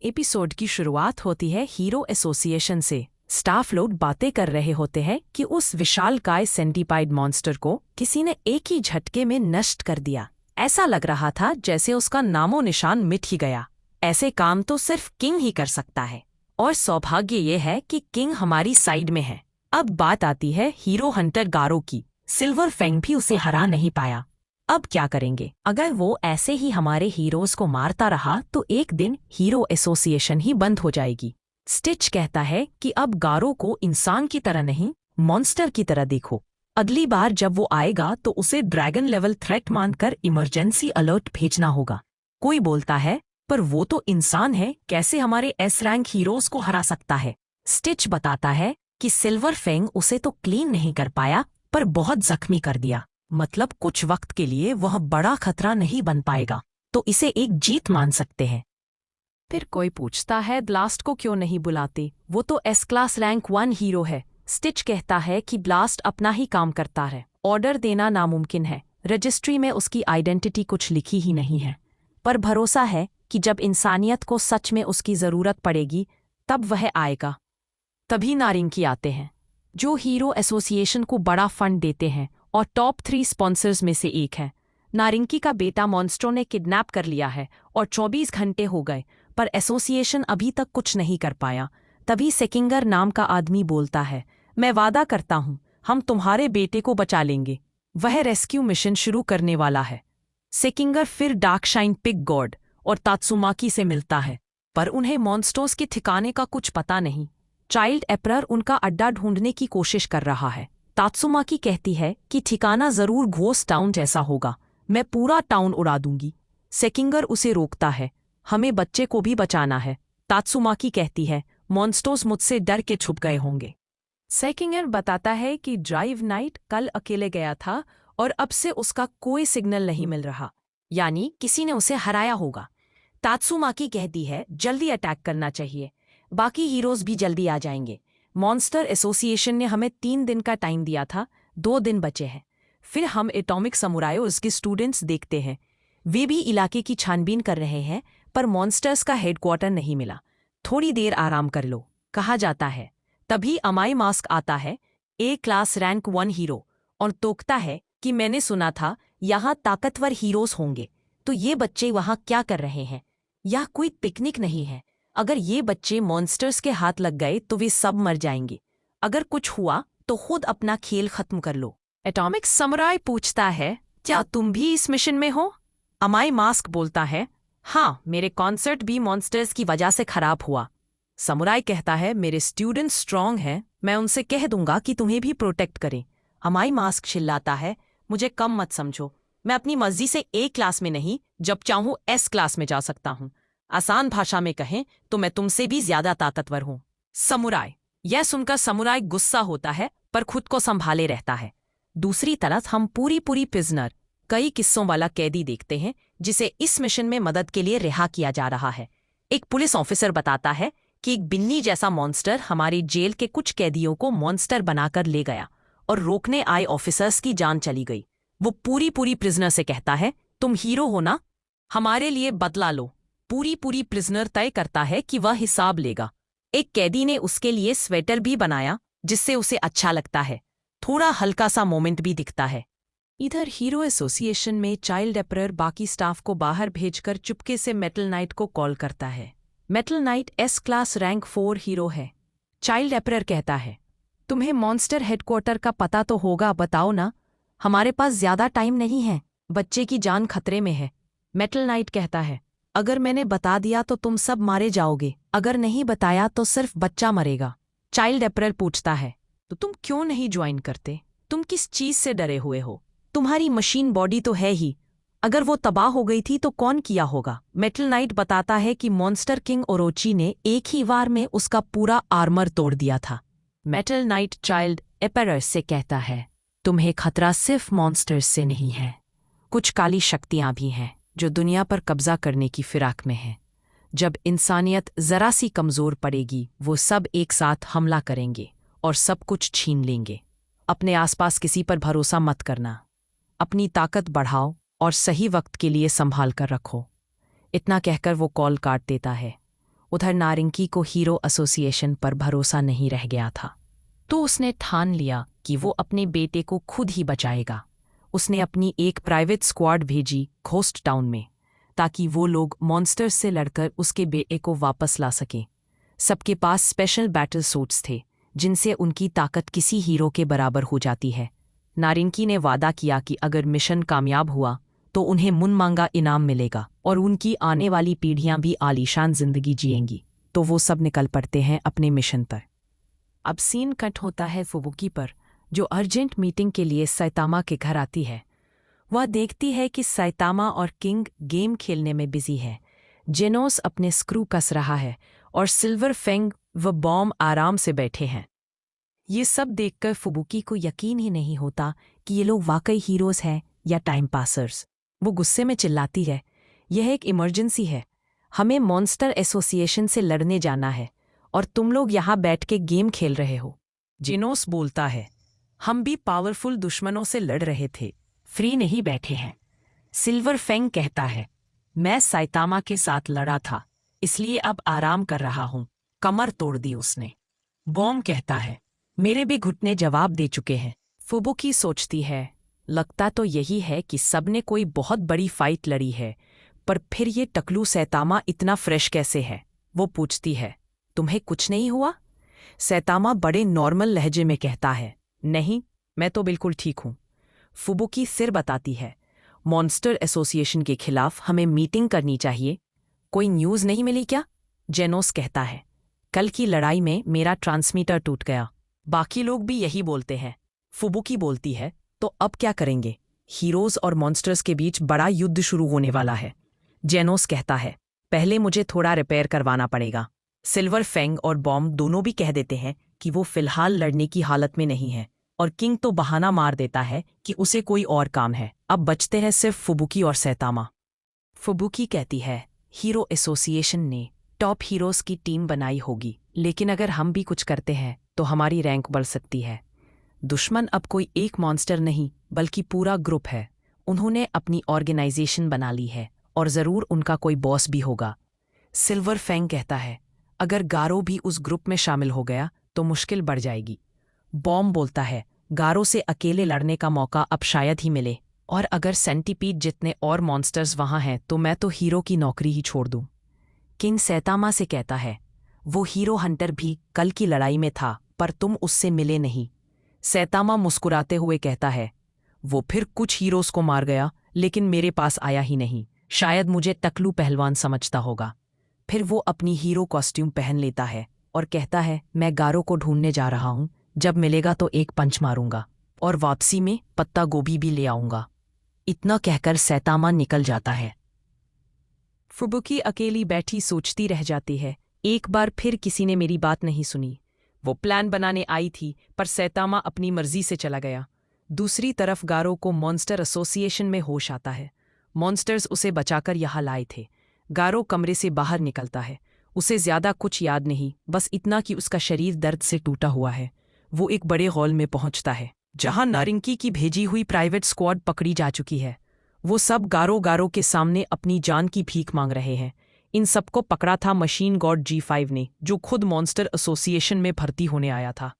Episode की शुरुआत होती है हीरो एसोसिएशन से। स्टाफ लोग बातें कर रहे होते हैं कि उस विशालकाय सेंटीपाइड मॉन्स्टर को किसी ने एक ही झटके में नष्ट कर दिया। ऐसा लग रहा था जैसे उसका नामो निशान मिट ही गया। ऐसे काम तो सिर्फ किंग ही कर सकता है, और सौभाग्य ये है कि किंग हमारी साइड में है। अब बात आती है हीरो हंटर गारो की। सिल्वर फैंग भी उसे हरा नहीं पाया। अब क्या करेंगे? अगर वो ऐसे ही हमारे हीरोज को मारता रहा तो एक दिन हीरो एसोसिएशन ही बंद हो जाएगी। स्टिच कहता है कि अब गारो को इंसान की तरह नहीं, मॉन्स्टर की तरह देखो। अगली बार जब वो आएगा तो उसे ड्रैगन लेवल थ्रेट मानकर इमरजेंसी अलर्ट भेजना होगा। कोई बोलता है, पर वो तो इंसान है, कैसे हमारे एस रैंक हीरोज को हरा सकता है? स्टिच बताता है कि सिल्वर फैंग उसे तो क्लीन नहीं कर पाया, पर बहुत जख्मी कर दिया। मतलब कुछ वक्त के लिए वह बड़ा खतरा नहीं बन पाएगा, तो इसे एक जीत मान सकते हैं। फिर कोई पूछता है ब्लास्ट को क्यों नहीं बुलाते, वो तो एस क्लास रैंक 1 हीरो है। स्टिच कहता है कि ब्लास्ट अपना ही काम करता है, ऑर्डर देना नामुमकिन है। रजिस्ट्री में उसकी आइडेंटिटी कुछ लिखी ही नहीं है, पर भरोसा है कि जब इंसानियत को सच में उसकी ज़रूरत पड़ेगी तब वह आएगा। तभी नारिंकी आते हैं, जो हीरो एसोसिएशन को बड़ा फंड देते हैं और टॉप 3 स्पॉन्सर्स में से एक है। नारिंकी का बेटा मॉन्स्टरों ने किडनैप कर लिया है और 24 घंटे हो गए, पर एसोसिएशन अभी तक कुछ नहीं कर पाया। तभी सेकिंगर नाम का आदमी बोलता है, मैं वादा करता हूँ हम तुम्हारे बेटे को बचा लेंगे। वह रेस्क्यू मिशन शुरू करने वाला है। सेकिंगर फिर डार्कशाइन पिग गॉड और तात्सुमाकी से मिलता है, पर उन्हें मॉन्स्टर्स के ठिकाने का कुछ पता नहीं। चाइल्ड एपरर उनका अड्डा ढूंढने की कोशिश कर रहा है। तात्सुमाकी कहती है कि ठिकाना जरूर घोस्ट टाउन जैसा होगा, मैं पूरा टाउन उड़ा दूंगी। सेकिंगर उसे रोकता है, हमें बच्चे को भी बचाना है। तात्सुमाकी कहती है, मॉन्स्टर्स मुझसे डर के छुप गए होंगे। सेकिंगर बताता है कि ड्राइव नाइट कल अकेले गया था और अब से उसका कोई सिग्नल नहीं मिल रहा, यानी किसी ने उसे हराया होगा। तात्सुमाकी कहती है, जल्दी अटैक करना चाहिए, बाकी हीरोज भी जल्दी आ जाएंगे। मॉन्स्टर एसोसिएशन ने हमें 3 दिन का टाइम दिया था, 2 दिन बचे हैं। फिर हम एटॉमिक समुरायों के स्टूडेंट्स देखते हैं, वे भी इलाके की छानबीन कर रहे हैं, पर मॉन्स्टर्स का हेडक्वार्टर नहीं मिला। थोड़ी देर आराम कर लो, कहा जाता है। तभी अमाई मास्क आता है, ए क्लास रैंक 1 हीरो, और टोकता है कि मैंने सुना था यहाँ ताकतवर हीरोज होंगे, तो ये बच्चे वहाँ क्या कर रहे हैं? यह कोई पिकनिक नहीं है। अगर ये बच्चे मॉन्स्टर्स के हाथ लग गए तो वे सब मर जाएंगे। अगर कुछ हुआ तो खुद अपना खेल खत्म कर लो। एटॉमिक समुराई पूछता है, क्या तुम भी इस मिशन में हो? अमाई मास्क बोलता है, हाँ, मेरे कॉन्सर्ट भी मॉन्स्टर्स की वजह से खराब हुआ। समुराई कहता है, मेरे स्टूडेंट्स स्ट्रांग हैं, मैं उनसे कह दूंगा कि तुम्हें भी प्रोटेक्ट करें। अमाई मास्क चिल्लाता है, मुझे कम मत समझो, मैं अपनी मर्जी से ए क्लास में नहीं, जब चाहूँ एस क्लास में जा सकता हूँ। आसान भाषा में कहें तो मैं तुमसे भी ज्यादा ताकतवर हूं। समुराई। यह सुनकर समुराई गुस्सा होता है, पर खुद को संभाले रहता है। दूसरी तरफ हम पूरी प्रिजनर, कई किस्सों वाला कैदी देखते हैं, जिसे इस मिशन में मदद के लिए रिहा किया जा रहा है। एक पुलिस ऑफिसर बताता है कि एक बिन्नी जैसा मॉन्स्टर हमारी जेल के कुछ कैदियों को मॉन्स्टर बनाकर ले गया और रोकने आए ऑफिसर्स की जान चली गई। वो पूरी प्रिजनर से कहता है, तुम हीरो हो ना, हमारे लिए बदला लो। पूरी प्रिजनर तय करता है कि वह हिसाब लेगा। एक कैदी ने उसके लिए स्वेटर भी बनाया, जिससे उसे अच्छा लगता है। थोड़ा हल्का सा मोमेंट भी दिखता है। इधर हीरो एसोसिएशन में चाइल्ड एपरर बाकी स्टाफ को बाहर भेजकर चुपके से मेटल नाइट को कॉल करता है। Metal night S class rank 4 hero है। चाइल्ड एपरर कहता है, तुम्हें मॉन्स्टर हेडक्वार्टर का पता तो होगा, बताओ ना, हमारे पास ज्यादा टाइम नहीं है, बच्चे की जान खतरे में है। मेटल नाइट कहता है, अगर मैंने बता दिया तो तुम सब मारे जाओगे, अगर नहीं बताया तो सिर्फ बच्चा मरेगा। चाइल्ड एपरर पूछता है, तो तुम क्यों नहीं ज्वाइन करते? तुम किस चीज से डरे हुए हो? तुम्हारी मशीन बॉडी तो है ही, अगर वो तबाह हो गई थी तो कौन किया होगा? मेटल नाइट बताता है कि मॉन्स्टर किंग ओरोची ने एक ही वार में उसका पूरा आर्मर तोड़ दिया था। मेटल नाइट चाइल्ड एपरर से कहता है, तुम्हें खतरा सिर्फ मॉन्स्टर्स से नहीं है, कुछ काली शक्तियां भी हैं जो दुनिया पर कब्जा करने की फिराक में है। जब इंसानियत जरा सी कमजोर पड़ेगी, वो सब एक साथ हमला करेंगे और सब कुछ छीन लेंगे। अपने आसपास किसी पर भरोसा मत करना, अपनी ताकत बढ़ाओ और सही वक्त के लिए संभाल कर रखो। इतना कहकर वो कॉल काट देता है। उधर नारिंकी को हीरो एसोसिएशन पर भरोसा नहीं रह गया था, तो उसने ठान लिया कि वो अपने बेटे को खुद ही बचाएगा। उसने अपनी एक प्राइवेट स्क्वाड भेजी घोस्ट टाउन में, ताकि वो लोग मॉन्स्टर्स से लड़कर उसके बेटे को वापस ला सकें। सबके पास स्पेशल बैटल सूट्स थे, जिनसे उनकी ताकत किसी हीरो के बराबर हो जाती है। नारिंकी ने वादा किया कि अगर मिशन कामयाब हुआ तो उन्हें मुनमांगा इनाम मिलेगा और उनकी आने वाली पीढ़ियां भी आलीशान जिंदगी जिएंगी। तो वो सब निकल पड़ते हैं अपने मिशन पर। अब सीन कट होता है फुबुकी पर, जो अर्जेंट मीटिंग के लिए साइतामा के घर आती है। वह देखती है कि साइतामा और किंग गेम खेलने में बिजी है। जेनोस अपने स्क्रू कस रहा है और सिल्वर फेंग व बॉम्ब आराम से बैठे हैं। ये सब देखकर फुबुकी को यकीन ही नहीं होता कि ये लोग वाकई हीरोज हैं या टाइम पासर्स। वो गुस्से में चिल्लाती है, यह एक इमरजेंसी है, हमें मॉन्स्टर एसोसिएशन से लड़ने जाना है और तुम लोग यहाँ बैठ के गेम खेल रहे हो। जेनोस बोलता है, हम भी पावरफुल दुश्मनों से लड़ रहे थे, फ्री नहीं बैठे हैं। सिल्वर फेंग कहता है, मैं साइतामा के साथ लड़ा था, इसलिए अब आराम कर रहा हूं, कमर तोड़ दी उसने। बॉम्ब कहता है, मेरे भी घुटने जवाब दे चुके हैं। फुबुकी सोचती है, लगता तो यही है कि सबने कोई बहुत बड़ी फाइट लड़ी है, पर फिर ये टकलू सैतामा इतना फ्रेश कैसे है। वो पूछती है, तुम्हें कुछ नहीं हुआ? सैतामा बड़े नॉर्मल लहजे में कहता है, नहीं, मैं तो बिल्कुल ठीक हूं। फुबुकी सिर बताती है, मॉन्स्टर एसोसिएशन के खिलाफ हमें मीटिंग करनी चाहिए। कोई न्यूज़ नहीं मिली क्या? जेनोस कहता है, कल की लड़ाई में मेरा ट्रांसमीटर टूट गया। बाकी लोग भी यही बोलते हैं। फुबुकी बोलती है, तो अब क्या करेंगे? हीरोज और मॉन्स्टर्स के बीच बड़ा युद्ध शुरू होने वाला है। जेनोस कहता है, पहले मुझे थोड़ा रिपेयर करवाना पड़ेगा। सिल्वर फेंग और बॉम्ब दोनों भी कह देते हैं कि वो फिलहाल लड़ने की हालत में नहीं है, और किंग तो बहाना मार देता है कि उसे कोई और काम है। अब बचते हैं सिर्फ फुबुकी और सैतामा। फुबुकी कहती है, हीरो एसोसिएशन ने टॉप हीरोज की टीम बनाई होगी, लेकिन अगर हम भी कुछ करते हैं तो हमारी रैंक बढ़ सकती है। दुश्मन अब कोई एक मॉन्स्टर नहीं बल्कि पूरा ग्रुप है। उन्होंने अपनी ऑर्गेनाइजेशन बना ली है और ज़रूर उनका कोई बॉस भी होगा। सिल्वर फेंग कहता है, अगर गारो भी उस ग्रुप में शामिल हो गया तो मुश्किल बढ़ जाएगी। बॉम्ब बोलता है, गारो से अकेले लड़ने का मौका अब शायद ही मिले, और अगर सेंटीपीड जितने और मॉन्स्टर्स वहाँ हैं तो मैं तो हीरो की नौकरी ही छोड़ दूँ। किंग सैतामा से कहता है, वो हीरो हंटर भी कल की लड़ाई में था, पर तुम उससे मिले नहीं। सैतामा मुस्कुराते हुए कहता है, वो फिर कुछ हीरोज को मार गया, लेकिन मेरे पास आया ही नहीं। शायद मुझे टकलू पहलवान समझता होगा। फिर वो अपनी हीरो कॉस्ट्यूम पहन लेता है और कहता है, मैं गारो को ढूंढने जा रहा हूँ, जब मिलेगा तो एक पंच मारूंगा और वापसी में पत्ता गोभी भी ले आऊंगा। इतना कहकर सैतामा निकल जाता है। फुबुकी अकेली बैठी सोचती रह जाती है, एक बार फिर किसी ने मेरी बात नहीं सुनी। वो प्लान बनाने आई थी, पर सैतामा अपनी मर्जी से चला गया। दूसरी तरफ गारो को मॉन्स्टर एसोसिएशन में होश आता है। मॉन्स्टर्स उसे बचाकर यहाँ लाए थे। गारो कमरे से बाहर निकलता है। उसे ज्यादा कुछ याद नहीं, बस इतना कि उसका शरीर दर्द से टूटा हुआ है। वो एक बड़े हॉल में पहुंचता है, जहां नारिंकी की भेजी हुई प्राइवेट स्क्वाड पकड़ी जा चुकी है। वो सब गारो के सामने अपनी जान की भीख मांग रहे हैं। इन सबको पकड़ा था मशीन गॉड G5 ने, जो खुद मॉन्स्टर एसोसिएशन में भर्ती होने आया था।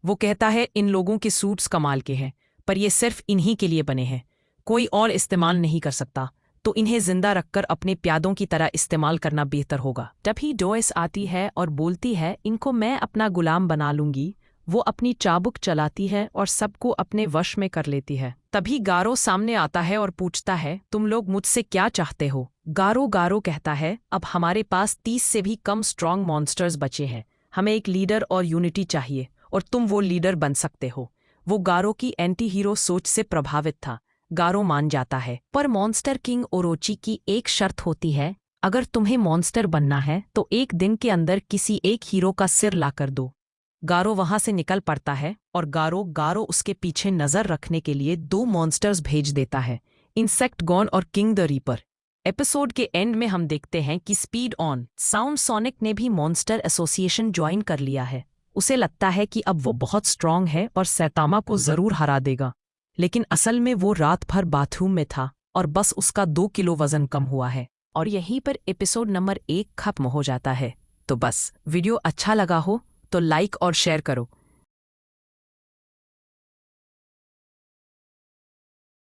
वो कहता है, इन लोगों के सूट्स कमाल के हैं, पर ये सिर्फ इन्हीं के लिए बने हैं, कोई और इस्तेमाल नहीं कर सकता, तो इन्हें जिंदा रखकर अपने प्यादों की तरह इस्तेमाल करना बेहतर होगा। तभी डोइस आती है और बोलती है, इनको मैं अपना गुलाम बना लूंगी। वो अपनी चाबुक चलाती है और सबको अपने वश में कर लेती है। तभी गारो सामने आता है और पूछता है, तुम लोग मुझसे क्या चाहते हो? गारो कहता है, अब हमारे पास 30 से भी कम स्ट्रॉन्ग मॉन्स्टर्स बचे हैं। हमें एक लीडर और यूनिटी चाहिए, और तुम वो लीडर बन सकते हो। वो गारो की एंटी हीरो सोच से प्रभावित था। गारो मान जाता है, पर मॉन्स्टर किंग ओरोची की एक शर्त होती है, अगर तुम्हें मॉन्स्टर बनना है तो एक दिन के अंदर किसी एक हीरो का सिर लाकर दो। गारो वहां से निकल पड़ता है और गारो उसके पीछे नजर रखने के लिए 2 मॉन्स्टर्स भेज देता है, इंसेक्ट गॉन और किंग द रीपर। एपिसोड के एंड में हम देखते हैं कि स्पीड ऑन साउंड सोनिक ने भी मॉन्स्टर एसोसिएशन ज्वाइन कर लिया है। उसे लगता है कि अब वो बहुत स्ट्रांग है और सैतामा को जरूर हरा देगा, लेकिन असल में वो रात भर बाथरूम में था और बस उसका 2 किलो वजन कम हुआ है। और यहीं पर एपिसोड नंबर 1 खत्म हो जाता है। तो बस वीडियो अच्छा लगा हो तो लाइक और शेयर करो।